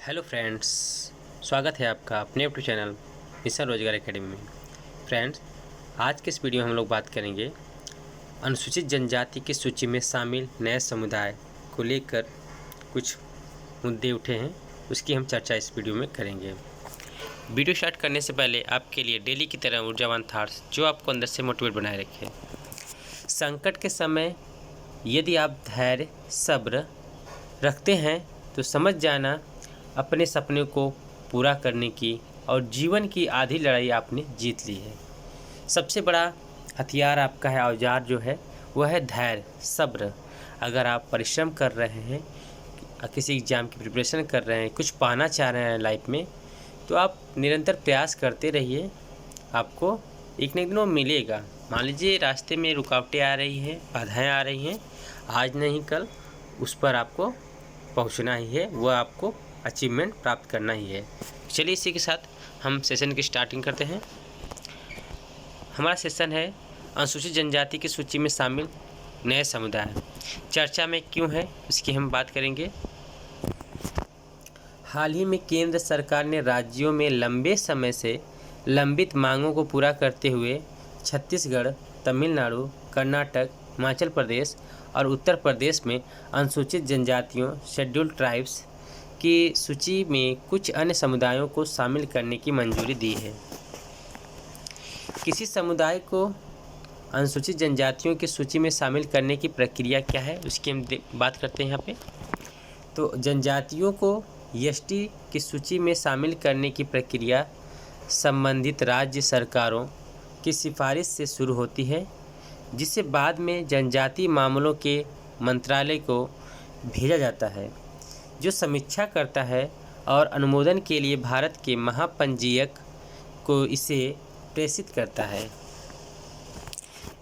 Hello friends, स्वागत है आपका अपने यूट्यूब चैनल मिशन रोजगार एकेडमी में। फ्रेंड्स, आज के इस वीडियो में हम लोग बात करेंगे अनुसूचित जनजाति की सूची में शामिल नए समुदाय को लेकर कुछ मुद्दे उठे हैं, उसकी हम चर्चा इस वीडियो में करेंगे। वीडियो स्टार्ट करने से पहले आपके लिए डेली की तरह ऊर्जावान थॉट्स जो आपको अंदर से मोटिवेट बनाए रखे। संकट के समय यदि आप धैर्य सब्र रखते हैं तो समझ जाना अपने सपने को पूरा करने की और जीवन की आधी लड़ाई आपने जीत ली है। सबसे बड़ा हथियार आपका है, औजार जो है वह है धैर्य सब्र। अगर आप परिश्रम कर रहे हैं, किसी एग्ज़ाम की प्रिपरेशन कर रहे हैं, कुछ पाना चाह रहे हैं लाइफ में, तो आप निरंतर प्रयास करते रहिए। आपको एक न एक दिन वो मिलेगा। मान लीजिए रास्ते में रुकावटें आ रही हैं, बाधाएँ आ रही हैं, आज नहीं कल उस पर आपको पहुंचना ही है, वह आपको अचीवमेंट प्राप्त करना ही है। चलिए इसी के साथ हम सेशन की स्टार्टिंग करते हैं। हमारा सेशन है अनुसूचित जनजाति की सूची में शामिल नए समुदाय चर्चा में क्यों है, इसकी हम बात करेंगे। हाल ही में केंद्र सरकार ने राज्यों में लंबे समय से लंबित मांगों को पूरा करते हुए छत्तीसगढ़, तमिलनाडु, कर्नाटक, हिमाचल प्रदेश और उत्तर प्रदेश में अनुसूचित जनजातियों शेड्यूल्ड ट्राइब्स की सूची में कुछ अन्य समुदायों को शामिल करने की मंजूरी दी है। किसी समुदाय को अनुसूचित जनजातियों की सूची में शामिल करने की प्रक्रिया क्या है, उसकी हम बात करते हैं यहाँ पे। तो जनजातियों को एसटी की सूची में शामिल करने की प्रक्रिया संबंधित राज्य सरकारों की सिफारिश से शुरू होती है, जिसे बाद में जनजातीय मामलों के मंत्रालय को भेजा जाता है, जो समीक्षा करता है और अनुमोदन के लिए भारत के महापंजीयक को इसे प्रेषित करता है।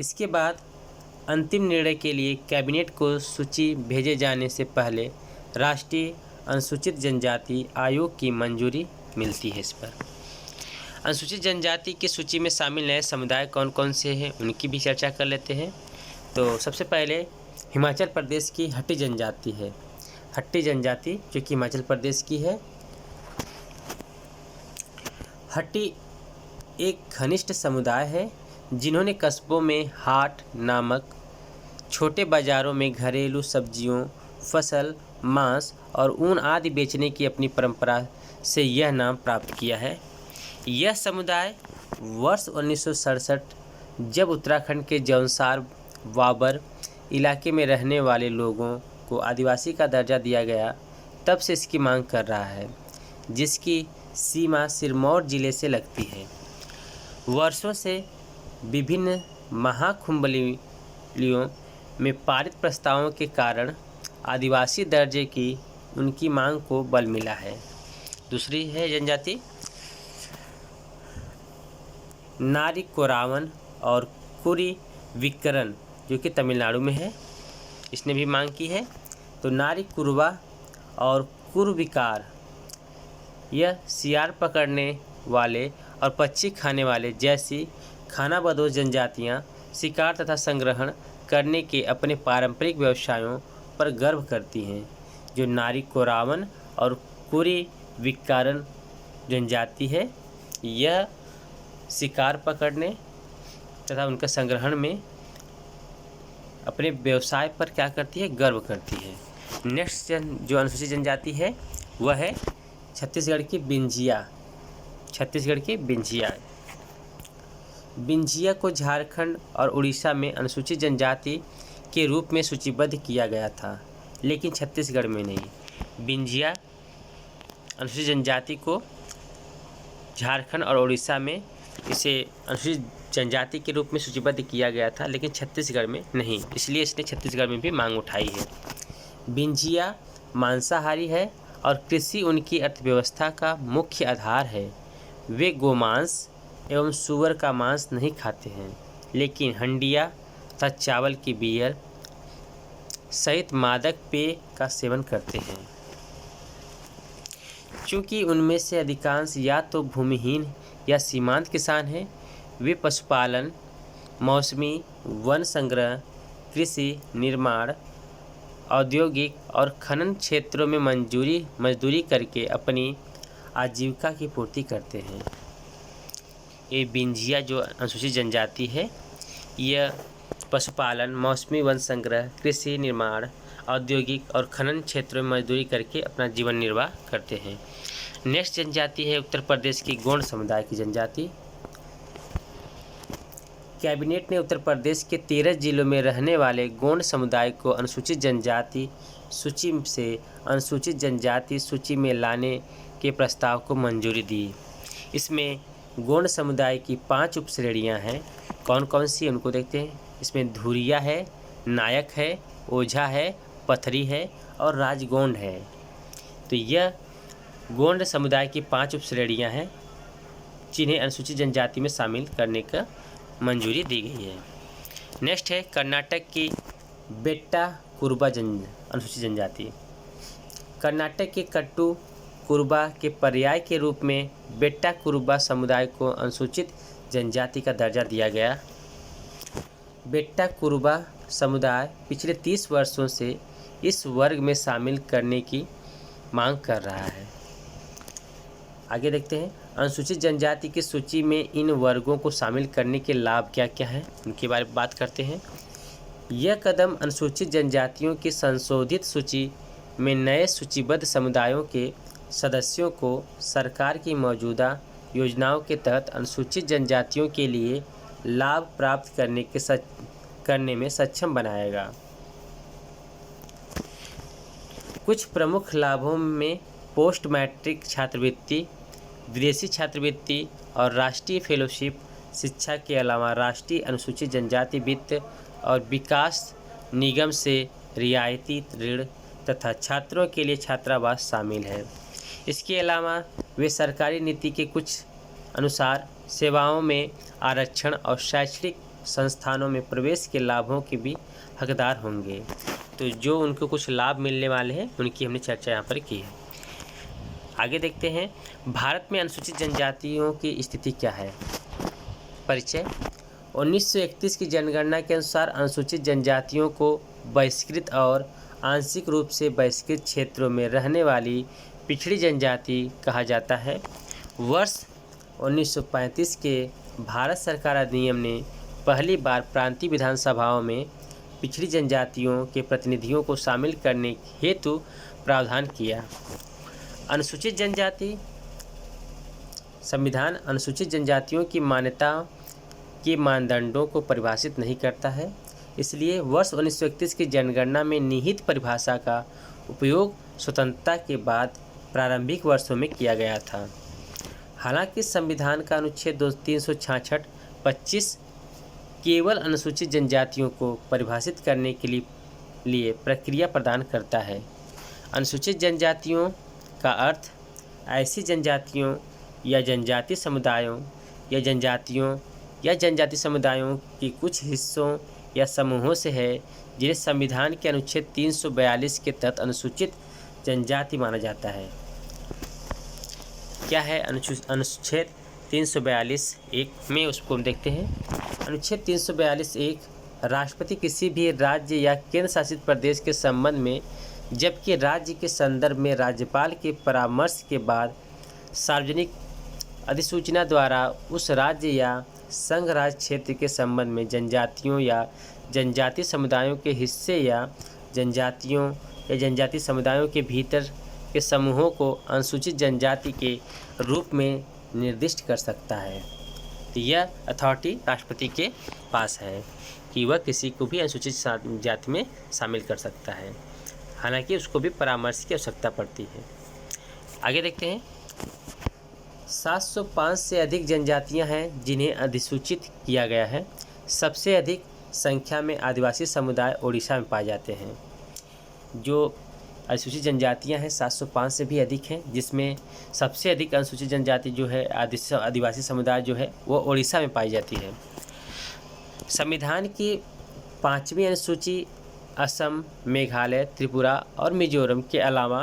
इसके बाद अंतिम निर्णय के लिए कैबिनेट को सूची भेजे जाने से पहले राष्ट्रीय अनुसूचित जनजाति आयोग की मंजूरी मिलती है। इस पर अनुसूचित जनजाति की सूची में शामिल नए समुदाय कौन कौन से हैं, उनकी भी चर्चा कर लेते हैं। तो सबसे पहले हिमाचल प्रदेश की हट्टी जनजाति है। हट्टी जनजाति जो कि हिमाचल प्रदेश की है। हट्टी एक घनिष्ठ समुदाय है जिन्होंने कस्बों में हाट नामक छोटे बाज़ारों में घरेलू सब्जियों, फसल, मांस और ऊन आदि बेचने की अपनी परंपरा से यह नाम प्राप्त किया है। यह समुदाय वर्ष 1967 जब उत्तराखंड के जौनसार वाबर इलाके में रहने वाले लोगों को आदिवासी का दर्जा दिया गया, तब से इसकी मांग कर रहा है, जिसकी सीमा सिरमौर जिले से लगती है। वर्षों से विभिन्न महाकुंभलियों में पारित प्रस्तावों के कारण आदिवासी दर्जे की उनकी मांग को बल मिला है। दूसरी है जनजाति नारी कोरावन और कुरी विकरन जो कि तमिलनाडु में है, इसने भी मांग की है। तो नारी कुरवा और कुरविकार यह शिकार पकड़ने वाले और पक्षी खाने वाले जैसी खानाबदोश जनजातियां शिकार तथा संग्रहण करने के अपने पारंपरिक व्यवसायों पर गर्व करती हैं। जो नारी कोरावन और कुरी विकारन जनजाति है, यह शिकार पकड़ने तथा उनका संग्रहण में अपने व्यवसाय पर क्या करती है, गर्व करती है। नेक्स्ट जो अनुसूचित जनजाति है वह है छत्तीसगढ़ की बिंजिया। छत्तीसगढ़ की बिंजिया बिंजिया को झारखंड और उड़ीसा में अनुसूचित जनजाति के रूप में सूचीबद्ध किया गया था, लेकिन छत्तीसगढ़ में नहीं। बिंजिया अनुसूचित जनजाति को झारखंड और उड़ीसा में इसे अनुसूचित जनजाति के रूप में सूचीबद्ध किया गया था, लेकिन छत्तीसगढ़ में नहीं, इसलिए इसने छत्तीसगढ़ में भी मांग उठाई है। बिंजिया मांसाहारी है और कृषि उनकी अर्थव्यवस्था का मुख्य आधार है। वे गोमांस एवं सूअर का मांस नहीं खाते हैं, लेकिन हंडिया तथा चावल की बियर सहित मादक पेय का सेवन करते हैं। चूँकि उनमें से अधिकांश या तो भूमिहीन या सीमांत किसान हैं, वे पशुपालन, मौसमी वन संग्रह, कृषि, निर्माण औद्योगिक और खनन क्षेत्रों में मजदूरी करके अपनी आजीविका की पूर्ति करते हैं। ये बिंजिया जो अनुसूचित जनजाति है, यह पशुपालन, मौसमी वन संग्रह, कृषि निर्माण, औद्योगिक और खनन क्षेत्रों में मजदूरी करके अपना जीवन निर्वाह करते हैं। नेक्स्ट जनजाति है उत्तर प्रदेश की गोंड समुदाय की जनजाति। कैबिनेट ने उत्तर प्रदेश के 13 जिलों में रहने वाले गोंड समुदाय को अनुसूचित जनजाति सूची से अनुसूचित जनजाति सूची में लाने के प्रस्ताव को मंजूरी दी। इसमें गोंड समुदाय की 5 उपश्रेणियाँ हैं। कौन कौन सी उनको देखते हैं। इसमें धुरिया है, नायक है, ओझा है, पथरी है और राजगोंड है। तो यह गोंड समुदाय की 5 उपश्रेणियाँ हैं जिन्हें अनुसूचित जनजाति में शामिल करने का मंजूरी दी गई है। नेक्स्ट है कर्नाटक की बेट्टा कुरुबा अनुसूचित जनजाति। कर्नाटक के कट्टू कुरुबा के पर्याय के रूप में बेट्टा कुरुबा समुदाय को अनुसूचित जनजाति का दर्जा दिया गया। बेट्टा कुरुबा समुदाय पिछले 30 वर्षों से इस वर्ग में शामिल करने की मांग कर रहा है। आगे देखते हैं अनुसूचित जनजाति की सूची में इन वर्गों को शामिल करने के लाभ क्या क्या हैं, उनके बारे में बात करते हैं। यह कदम अनुसूचित जनजातियों की संशोधित सूची में नए सूचीबद्ध समुदायों के सदस्यों को सरकार की मौजूदा योजनाओं के तहत अनुसूचित जनजातियों के लिए लाभ प्राप्त करने में सक्षम बनाएगा। कुछ प्रमुख लाभों में पोस्ट मैट्रिक छात्रवृत्ति, विदेशी छात्रवृत्ति और राष्ट्रीय फेलोशिप, शिक्षा के अलावा राष्ट्रीय अनुसूचित जनजाति वित्त और विकास निगम से रियायती ऋण तथा छात्रों के लिए छात्रावास शामिल है। इसके अलावा वे सरकारी नीति के कुछ अनुसार सेवाओं में आरक्षण और शैक्षणिक संस्थानों में प्रवेश के लाभों के भी हकदार होंगे। तो जो उनको कुछ लाभ मिलने वाले हैं उनकी हमने चर्चा यहाँ पर की है। आगे देखते हैं भारत में अनुसूचित जनजातियों की स्थिति क्या है। परिचय। 1931 की जनगणना के अनुसार अनुसूचित जनजातियों को बहिष्कृत और आंशिक रूप से बहिष्कृत क्षेत्रों में रहने वाली पिछड़ी जनजाति कहा जाता है। वर्ष 1935 के भारत सरकार अधिनियम ने पहली बार प्रांतीय विधानसभाओं में पिछड़ी जनजातियों के प्रतिनिधियों को शामिल करने हेतु प्रावधान किया। अनुसूचित जनजाति संविधान अनुसूचित जनजातियों की मान्यता के मानदंडों को परिभाषित नहीं करता है, इसलिए वर्ष 1931 की जनगणना में निहित परिभाषा का उपयोग स्वतंत्रता के बाद प्रारंभिक वर्षों में किया गया था। हालांकि संविधान का अनुच्छेद 366(25) केवल अनुसूचित जनजातियों को परिभाषित करने के लिए प्रक्रिया प्रदान करता है। अनुसूचित जनजातियों का अर्थ ऐसी जनजातियों या जनजाति समुदायों या जनजाति समुदायों के कुछ हिस्सों या समूहों से है जिन्हें संविधान के अनुच्छेद 342 के तहत अनुसूचित जनजाति माना जाता है। क्या है अनुच्छेद 342(1) में, उसको हम देखते हैं। अनुच्छेद 342(1) राष्ट्रपति किसी भी राज्य या केंद्र शासित प्रदेश के संबंध में, जबकि राज्य के संदर्भ में राज्यपाल के परामर्श के बाद सार्वजनिक अधिसूचना द्वारा उस राज्य या संघ राज्य क्षेत्र के संबंध में जनजातियों या जनजाति समुदायों के हिस्से या जनजातियों या जनजाति समुदायों के भीतर के समूहों को अनुसूचित जनजाति के रूप में निर्दिष्ट कर सकता है। तो यह अथॉरिटी राष्ट्रपति के पास है कि वह किसी को भी अनुसूचित जाति में शामिल कर सकता है, हालांकि उसको भी परामर्श की आवश्यकता पड़ती है। आगे देखते हैं 705 से अधिक जनजातियां हैं जिन्हें अधिसूचित किया गया है। सबसे अधिक संख्या में आदिवासी समुदाय ओडिशा में पाए जाते हैं। जो अनुसूचित जनजातियां हैं 705 से भी अधिक हैं, जिसमें सबसे अधिक अनुसूचित जनजाति जो है आदिवासी समुदाय जो है वो ओडिशा में पाई जाती है। संविधान की 5वीं अनुसूची असम, मेघालय, त्रिपुरा और मिजोरम के अलावा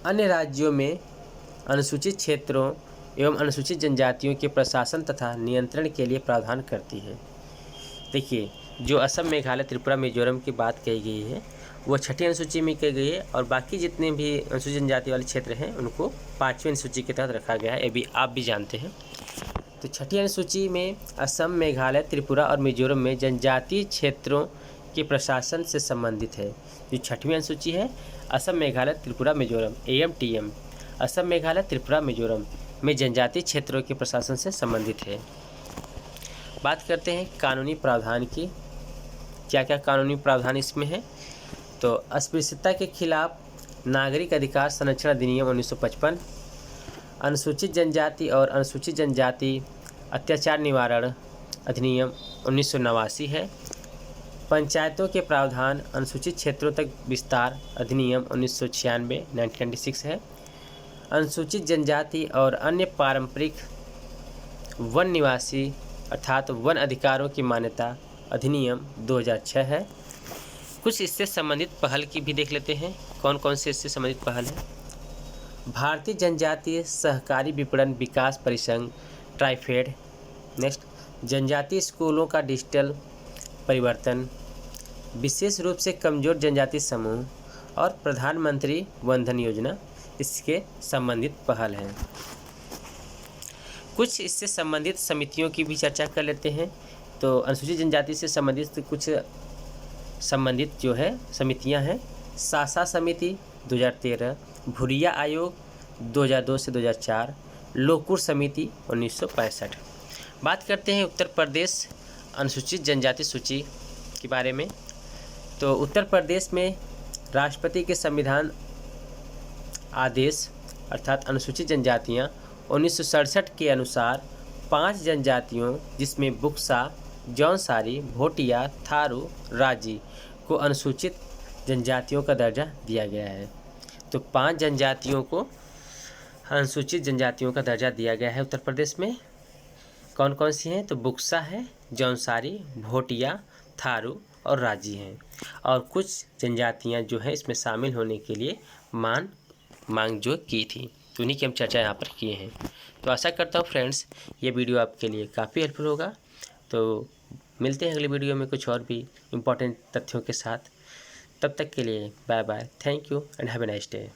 अन्य राज्यों में अनुसूचित क्षेत्रों एवं अनुसूचित जनजातियों के प्रशासन तथा नियंत्रण के लिए प्रावधान करती है। देखिए, जो असम, मेघालय, त्रिपुरा, मिजोरम की बात कही गई है वो 6ठी अनुसूची में की गई है और बाकी जितने भी अनुसूचित जनजाति वाले क्षेत्र हैं उनको 5वीं अनुसूची के तहत रखा गया है। ये भी आप भी जानते हैं। तो 6ठी अनुसूची में असम, मेघालय, त्रिपुरा और मिजोरम में जनजातीय क्षेत्रों के प्रशासन से संबंधित है। जो 6वीं अनुसूची है असम, मेघालय, त्रिपुरा, मिजोरम AMTM, असम, मेघालय, त्रिपुरा, मिजोरम में जनजातीय क्षेत्रों के प्रशासन से संबंधित है। बात करते हैं कानूनी प्रावधान की। क्या क्या कानूनी प्रावधान इसमें है? तो अस्पृश्यता के खिलाफ नागरिक अधिकार संरक्षण अधिनियम 1955, अनुसूचित जनजाति और अनुसूचित जनजाति अत्याचार निवारण अधिनियम 1989 है। पंचायतों के प्रावधान अनुसूचित क्षेत्रों तक विस्तार अधिनियम 1996 है। अनुसूचित जनजाति और अन्य पारंपरिक वन निवासी अर्थात वन अधिकारों की मान्यता अधिनियम 2006 है। कुछ इससे संबंधित पहल की भी देख लेते हैं। कौन कौन से इससे संबंधित पहल है? भारतीय जनजातीय सहकारी विपणन विकास परिसंघ ट्राइफेड। नेक्स्ट, जनजातीय स्कूलों का डिजिटल परिवर्तन, विशेष रूप से कमजोर जनजाति समूह और प्रधानमंत्री वन धन योजना इसके संबंधित पहल हैं। कुछ इससे संबंधित समितियों की भी चर्चा कर लेते हैं। तो अनुसूचित जनजाति से संबंधित कुछ संबंधित जो है समितियां हैं। सासा समिति 2013, भुरिया आयोग 2002 से 2004, लोकुर समिति 1965। बात करते हैं उत्तर प्रदेश अनुसूचित जनजाति सूची के बारे में। तो उत्तर प्रदेश में राष्ट्रपति के संविधान आदेश अर्थात अनुसूचित जनजातियां 1967 के अनुसार 5 जनजातियों जिसमें बुक्सा, जौनसारी, भोटिया, थारू, राजी को अनुसूचित जनजातियों का दर्जा दिया गया है। तो 5 जनजातियों को अनुसूचित जनजातियों का दर्जा दिया गया है उत्तर प्रदेश में। कौन कौन सी हैं? तो बुक्सा है, जौनसारी, भोटिया, थारू और राजी हैं। और कुछ जनजातियां जो हैं इसमें शामिल होने के लिए मांग जो की थी, तो उन्हीं की हम चर्चा यहाँ पर किए हैं। तो आशा करता हूँ फ्रेंड्स ये वीडियो आपके लिए काफ़ी हेल्पफुल होगा। तो मिलते हैं अगले वीडियो में कुछ और भी इम्पोर्टेंट तथ्यों के साथ। तब तक के लिए bye bye, thank you and have a nice day.